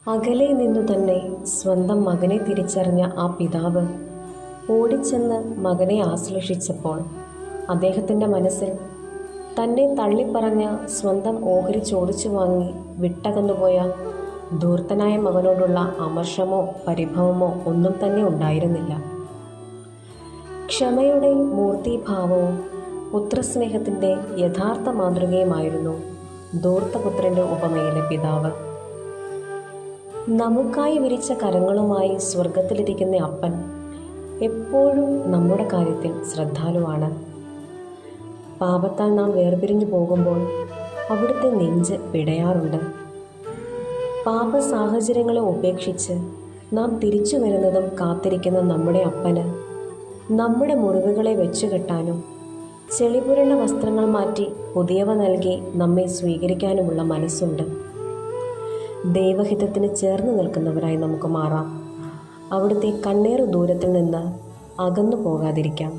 അകലെ നിന്നു തന്നെ സ്വന്തം മകനെ തിരിച്ചറിഞ്ഞ ആ പിതാവ് ഓടിച്ചെന്ന് മകനെ ആശ്ലേഷിച്ചപ്പോൾ അദ്ദേഹത്തിൻ്റെ മനസ്സിൽ തന്നെ തള്ളിപ്പറഞ്ഞ സ്വന്തം ഓഹരി ചോദിച്ചു വാങ്ങി വിട്ടകന്നുപോയ ധൂർത്തനായ മകനോടുള്ള അമർഷമോ പരിഭവമോ ഒന്നും തന്നെ ഉണ്ടായിരുന്നില്ല. ക്ഷമയുടെ മൂർത്തീഭാവവും പുത്രസ്നേഹത്തിൻ്റെ യഥാർത്ഥ മാതൃകയുമായിരുന്നു ധൂർത്തപുത്രൻ്റെ ഉപമയിലെ പിതാവ്. നമുക്കായി വിരിച്ച കരങ്ങളുമായി സ്വർഗത്തിലിരിക്കുന്ന അപ്പൻ എപ്പോഴും നമ്മുടെ കാര്യത്തിൽ ശ്രദ്ധാലുവാണ്. പാപത്താൽ നാം വേർപിരിഞ്ഞു പോകുമ്പോൾ അവിടുത്തെ നെഞ്ച് പിടയാറുണ്ട്. പാപ സാഹചര്യങ്ങളെ ഉപേക്ഷിച്ച് നാം തിരിച്ചു വരുന്നതും കാത്തിരിക്കുന്ന നമ്മുടെ അപ്പന് നമ്മുടെ മുറിവുകളെ വെച്ചുകെട്ടാനും ചെളിപുരണ്ട വസ്ത്രങ്ങൾ മാറ്റി പുതിയവ നൽകി നമ്മെ സ്വീകരിക്കാനുമുള്ള മനസ്സുണ്ട്. ദൈവഹിതത്തിന് ചേർന്ന് നിൽക്കുന്നവരായി നമുക്ക് മാറാം. അവിടുത്തെ കണ്ണേറ് ദൂരത്തിൽ നിന്ന് അകന്നു പോകാതിരിക്കാം.